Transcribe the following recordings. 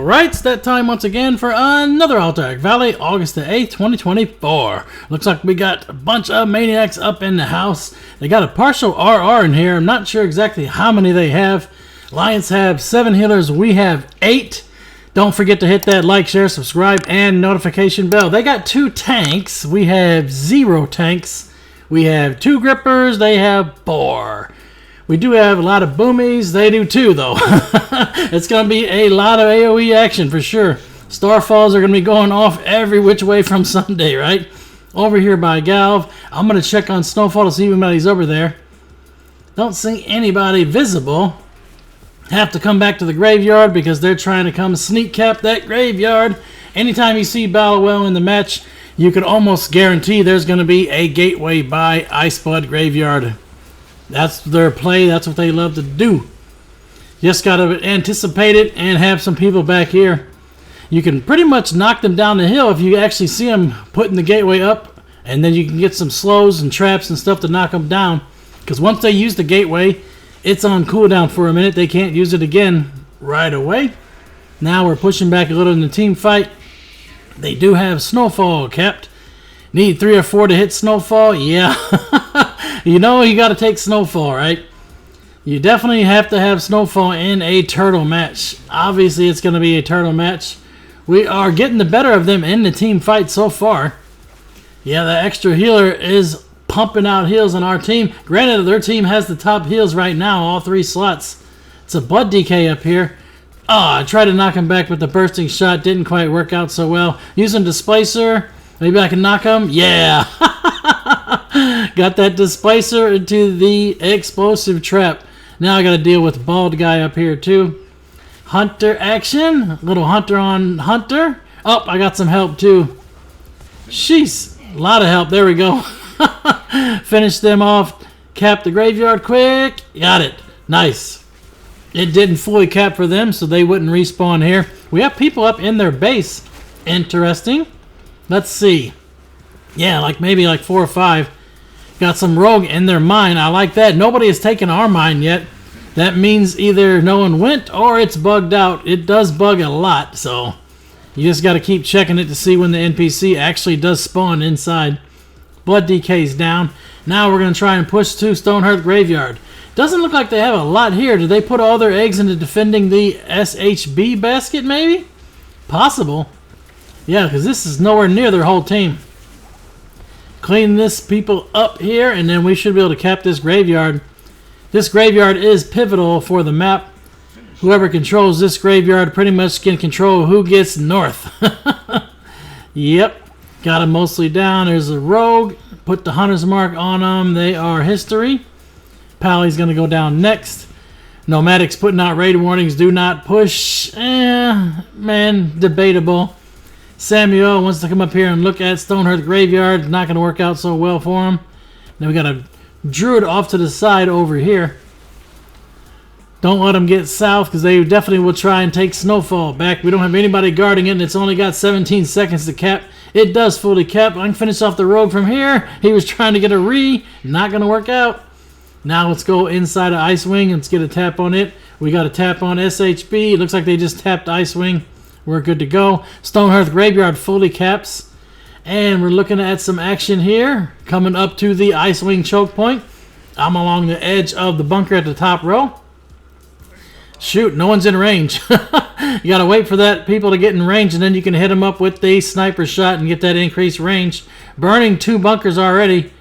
Alright, it's that time once again for another Alterac Valley, August the 8th, 2024. Looks like we got a bunch of maniacs up in the house. They got a partial RR in here. I'm not sure exactly how many they have. Lions have 7 healers. We have 8. Don't forget to hit that like, share, subscribe, and notification bell. They got 2 tanks. We have 0 tanks. We have 2 grippers. They have 4. We do have a lot of boomies. They do too, though. It's going to be a lot of AoE action for sure. Starfalls are going to be going off every which way from Sunday, right? Over here by Galv. I'm going to check on Snowfall to see if anybody's over there. Don't see anybody visible. Have to come back to the graveyard because they're trying to come sneak cap that graveyard. Anytime you see Battlewell in the match, you can almost guarantee there's going to be a gateway by Iceblood Graveyard. That's their play. That's what they love to do. Just got to anticipate it and have some people back here. You can pretty much knock them down the hill if you actually see them putting the gateway up. And then you can get some slows and traps and stuff to knock them down. Because once they use the gateway, it's on cooldown for a minute. They can't use it again right away. Now we're pushing back a little in the team fight. They do have Snowfall capped. Need 3 or 4 to hit Snowfall? Yeah. You know you got to take Snowfall, right? You definitely have to have Snowfall in a turtle match. Obviously, it's going to be a turtle match. We are getting the better of them in the team fight so far. Yeah, the extra healer is pumping out heals on our team. Granted, their team has the top heals right now, all 3 slots. It's a Blood DK up here. I tried to knock him back with the bursting shot. Didn't quite work out so well. Using Displacer. Maybe I can knock him. Yeah. Got that Displacer into the explosive trap. Now I got to deal with Bald Guy up here too. Hunter action. Little Hunter on Hunter. Oh, I got some help too. Jeez. A lot of help. There we go. Finish them off. Cap the graveyard quick. Got it. Nice. It didn't fully cap for them, so they wouldn't respawn here. We have people up in their base. Interesting. Let's see. Yeah, maybe 4 or 5. Got some rogue in their mine. I like that. Nobody has taken our mine yet. That means either no one went or it's bugged out. It does bug a lot, so you just got to keep checking it to see when the NPC actually does spawn inside. Blood DK's down. Now we're going to try and push to Stonehearth Graveyard. Doesn't look like they have a lot here. Did they put all their eggs into defending the SHB basket, maybe? Possible. Yeah, because this is nowhere near their whole team. Clean this people up here, and then we should be able to cap this graveyard. This graveyard is pivotal for the map. Whoever controls this graveyard pretty much can control who gets north. Yep. Got them mostly down. There's a rogue. Put the hunter's mark on them. They are history. Pally's going to go down next. Nomadic's putting out raid warnings. Do not push. Man, debatable. Samuel wants to come up here and look at Stonehearth Graveyard. Not going to work out so well for him. Then we got a druid off to the side over here. Don't let them get south because they definitely will try and take Snowfall back. We don't have anybody guarding it, and it's only got 17 seconds to cap. It does fully cap. I can finish off the rogue from here. He was trying to get a Not going to work out. Now let's go inside of Icewing and let's get a tap on it. We got a tap on SHB. It looks like they just tapped Icewing. We're good to go. Stonehearth Graveyard fully caps. And we're looking at some action here. Coming up to the Icewing choke point. I'm along the edge of the bunker at the top row. Shoot, no one's in range. You got to wait for that people to get in range, and then you can hit them up with the sniper shot and get that increased range. Burning 2 bunkers already.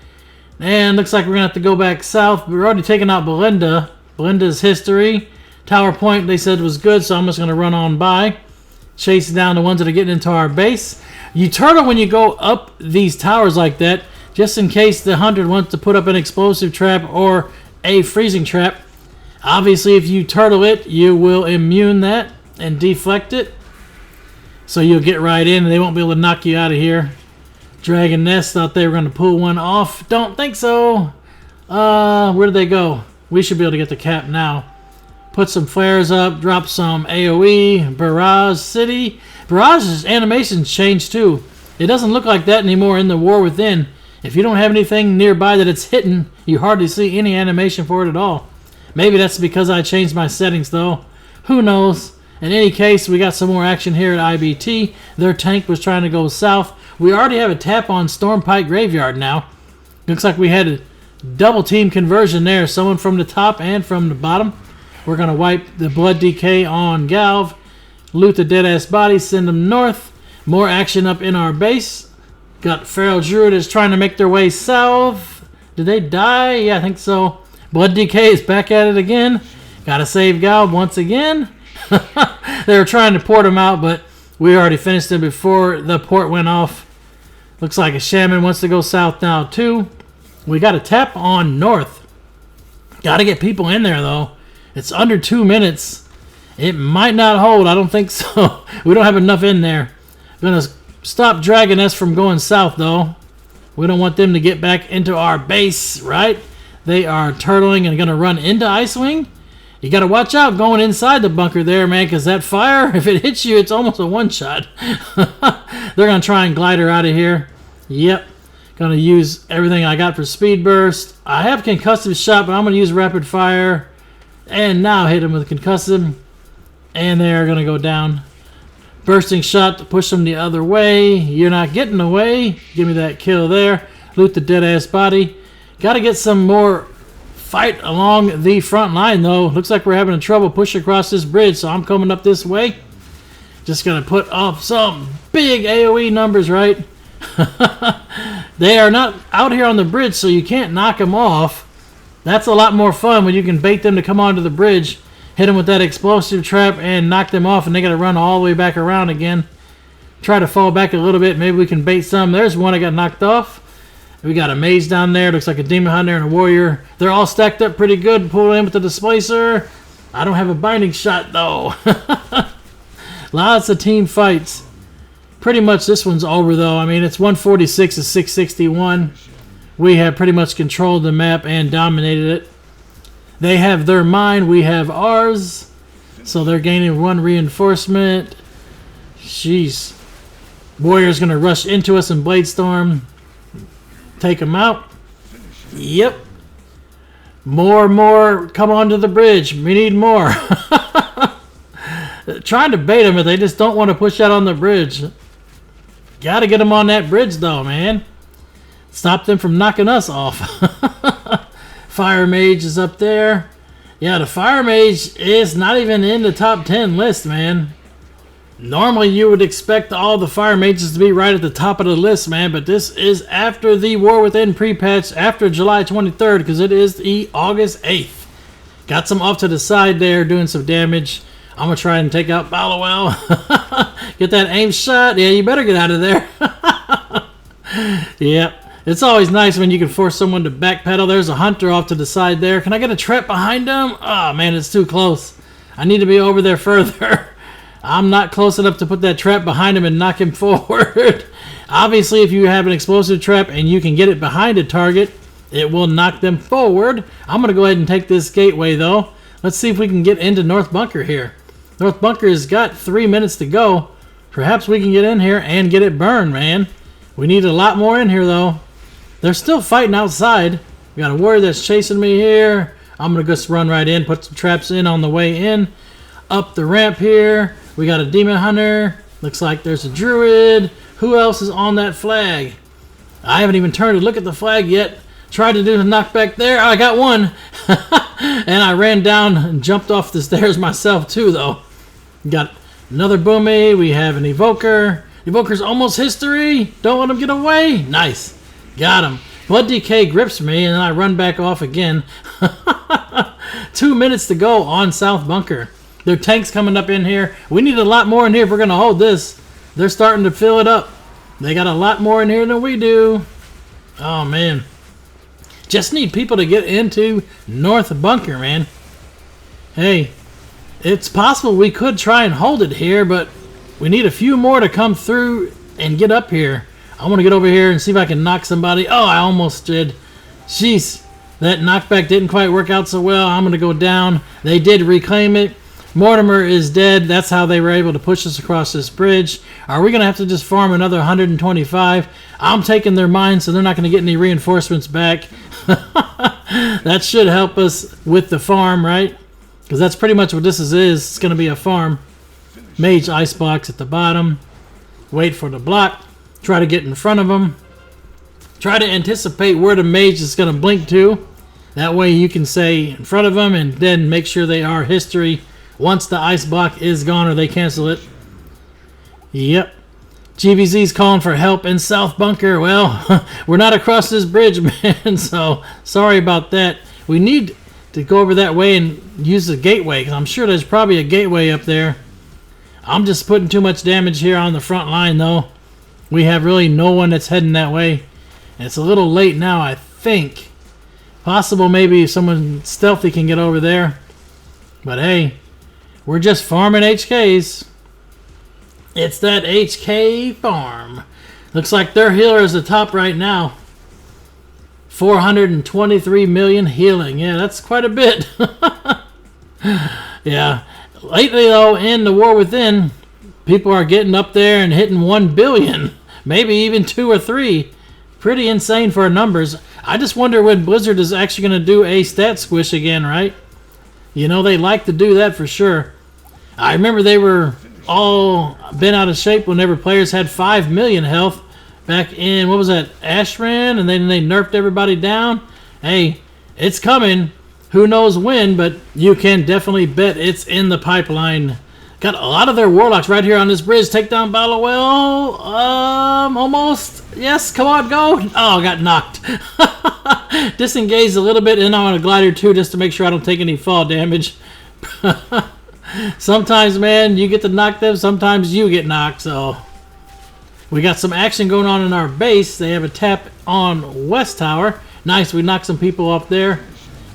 And looks like we're going to have to go back south. We're already taking out Belinda. Belinda's history. Tower point they said was good, so I'm just going to run on by. Chasing down the ones that are getting into our base. You turtle when you go up these towers like that, just in case the hunter wants to put up an explosive trap or a freezing trap. Obviously, if you turtle it, you will immune that and deflect it. So you'll get right in and they won't be able to knock you out of here. Dragon Nest thought they were going to pull one off. Don't think so. Where did they go? We should be able to get the cap now. Put some flares up, drop some AoE, Barrage City. Barrage's animations changed too. It doesn't look like that anymore in the War Within. If you don't have anything nearby that it's hitting, you hardly see any animation for it at all. Maybe that's because I changed my settings though. Who knows? In any case, we got some more action here at IBT. Their tank was trying to go south. We already have a tap on Stonehearth Graveyard now. Looks like we had a double team conversion there. Someone from the top and from the bottom. We're going to wipe the blood decay on Galv. Loot the dead ass bodies. Send them north. More action up in our base. Got Feral Druid is trying to make their way south. Did they die? Yeah, I think so. Blood decay is back at it again. Gotta save Galv once again. They were trying to port him out, but we already finished him before the port went off. Looks like a shaman wants to go south now too. We got a tap on north. Gotta get people in there though. It's under 2 minutes. It might not hold. I don't think so. We don't have enough in there. Gonna stop Dragoness from going south though. We don't want them to get back into our base, right? They are turtling and gonna run into Icewing. You got to watch out going inside the bunker there, man, because that fire, if it hits you, it's almost a one-shot. They're going to try and glide her out of here. Yep. Going to use everything I got for speed burst. I have concussive shot, but I'm going to use rapid fire. And now hit them with concussive. And they're going to go down. Bursting shot to push them the other way. You're not getting away. Give me that kill there. Loot the dead-ass body. Got to get some more fight along the front line though. Looks like we're having trouble pushing across this bridge, so I'm coming up this way. Just gonna put off some big AoE numbers, right? They are not out here on the bridge, so you can't knock them off. That's a lot more fun when you can bait them to come onto the bridge, hit them with that explosive trap and knock them off, and they gotta run all the way back around again. Try to fall back a little bit, maybe we can bait some. There's one I got knocked off. We got a mage down there. Looks like a demon hunter and a warrior. They're all stacked up pretty good. Pull in with the displacer. I don't have a binding shot though. Lots of team fights. Pretty much this one's over though. I mean, it's 146 to 661. We have pretty much controlled the map and dominated it. They have their mine. We have ours. So they're gaining one reinforcement. Jeez. Warrior's going to rush into us in Blade Storm. Take them out. Yep. More come onto the bridge. We need more. Trying to bait them, but they just don't want to push out on the bridge. Gotta get them on that bridge though, man. Stop them from knocking us off. Fire Mage is up there. Yeah, the Fire Mage is not even in the top 10 list, man. Normally, you would expect all the Fire Mages to be right at the top of the list, man, but this is after the War Within pre-patch, after July 23rd, because it is the August 8th. Got some off to the side there, doing some damage. I'm going to try and take out Ballowell. Get that aim shot. Yeah, you better get out of there. Yep. It's always nice when you can force someone to backpedal. There's a hunter off to the side there. Can I get a trap behind him? Oh, man, it's too close. I need to be over there further. I'm not close enough to put that trap behind him and knock him forward. Obviously, if you have an explosive trap and you can get it behind a target, it will knock them forward. I'm going to go ahead and take this gateway, though. Let's see if we can get into North Bunker here. North Bunker has got 3 minutes to go. Perhaps we can get in here and get it burned, man. We need a lot more in here, though. They're still fighting outside. We got a warrior that's chasing me here. I'm going to just run right in, put some traps in on the way in. Up the ramp here. We got a demon hunter. Looks like there's a druid. Who else is on that flag? I haven't even turned to look at the flag yet. Tried to do the knockback there. I got one. And I ran down and jumped off the stairs myself too, though. Got another boomy. We have an evoker. Evoker's almost history. Don't let him get away. Nice. Got him. Blood decay grips me, and then I run back off again. 2 minutes to go on South Bunker. Their tank's coming up in here. We need a lot more in here if we're going to hold this. They're starting to fill it up. They got a lot more in here than we do. Oh, man. Just need people to get into North Bunker, man. Hey, it's possible we could try and hold it here, but we need a few more to come through and get up here. I want to get over here and see if I can knock somebody. Oh, I almost did. Jeez, that knockback didn't quite work out so well. I'm going to go down. They did reclaim it. Mortimer is dead. That's how they were able to push us across this bridge. Are we going to have to just farm another 125? I'm taking their mine, so they're not going to get any reinforcements back. That should help us with the farm, right? Because that's pretty much what this is. It's going to be a farm. Mage Icebox at the bottom. Wait for the block. Try to get in front of them. Try to anticipate where the mage is going to blink to. That way you can say in front of them and then make sure they are history once the ice block is gone or they cancel it. Yep. GBZ's calling for help in South Bunker. Well, we're not across this bridge, man, so sorry about that. We need to go over that way and use the gateway, because I'm sure there's probably a gateway up there. I'm just putting too much damage here on the front line, though. We have really no one that's heading that way. And it's a little late now, I think. Possible maybe someone stealthy can get over there. But hey, we're just farming HKs. It's that HK farm. Looks like their healer is the top right now. 423 million healing. Yeah, that's quite a bit. Yeah. Lately, though, in the War Within, people are getting up there and hitting 1 billion. Maybe even 2 or 3. Pretty insane for numbers. I just wonder when Blizzard is actually going to do a stat squish again, right? You know, they like to do that for sure. I remember they were all been out of shape whenever players had 5 million health back in, what was that, Ashran, and then they nerfed everybody down. Hey, it's coming. Who knows when, but you can definitely bet it's in the pipeline. Got a lot of their warlocks right here on this bridge. Take down Battlewell. Almost. Yes, come on, go. Oh, got knocked. Disengaged a little bit, and I'm on a glider too, just to make sure I don't take any fall damage. Sometimes, man, you get to knock them. Sometimes you get knocked. So we got some action going on in our base. They have a tap on West Tower. Nice. We knocked some people off there.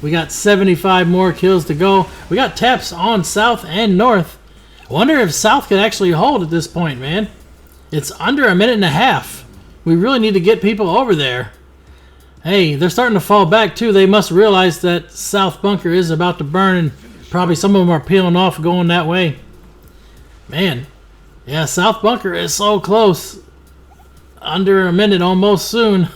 We got 75 more kills to go. We got taps on South and North. Wonder if South could actually hold at this point, man. It's under a minute and a half. We really need to get people over there. Hey, they're starting to fall back too. They must realize that South Bunker is about to burn, and probably some of them are peeling off going that way. Man, yeah, South Bunker is so close. Under a minute almost soon.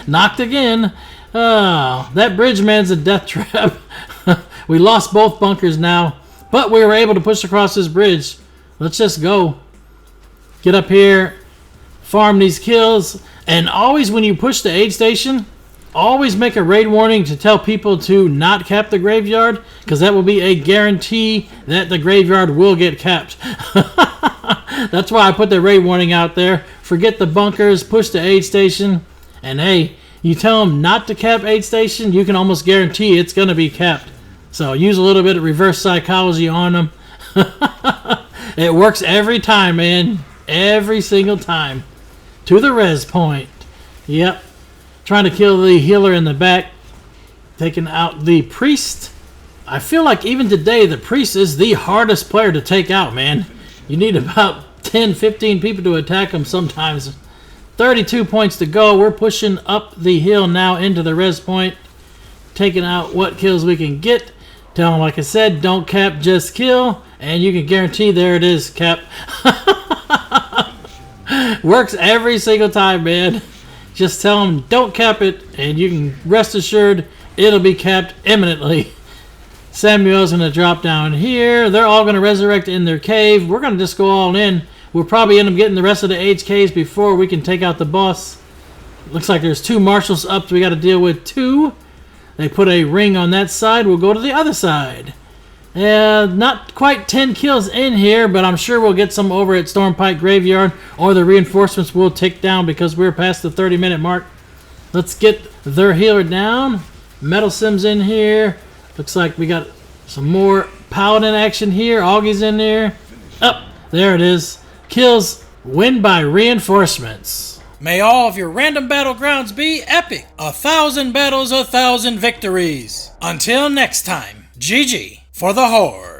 Knocked again. That bridge man's a death trap. We lost both bunkers now, but we were able to push across this bridge. Let's just go. Get up here, farm these kills, and always when you push the aid station, always make a raid warning to tell people to not cap the graveyard, because that will be a guarantee that the graveyard will get capped. That's why I put the raid warning out there. Forget the bunkers, push the aid station, and hey, you tell them not to cap aid station, you can almost guarantee it's going to be capped. So use a little bit of reverse psychology on them. It works every time, man. Every single time. To the res point. Yep. Trying to kill the healer in the back. Taking out the priest. I feel like even today the priest is the hardest player to take out, man. You need about 10, 15 people to attack him sometimes. 32 points to go. We're pushing up the hill now into the res point. Taking out what kills we can get. Tell them, like I said, don't cap, just kill. And you can guarantee there it is, cap. Works every single time, man. Just tell them, don't cap it. And you can rest assured it'll be capped imminently. Samuel's going to drop down here. They're all going to resurrect in their cave. We're going to just go all in. We'll probably end up getting the rest of the HKs before we can take out the boss. Looks like there's 2 marshals up. We got to deal with 2. They put a ring on that side. We'll go to the other side. Not quite 10 kills in here, but I'm sure we'll get some over at Stormpike Graveyard, or the reinforcements will tick down because we're past the 30-minute mark. Let's get their healer down. Metal Sims in here. Looks like we got some more paladin action here. Auggy's in there. Up, there it is. Kills win by reinforcements. May all of your random battlegrounds be epic. 1,000 battles, 1,000 victories. Until next time, GG for the Horde.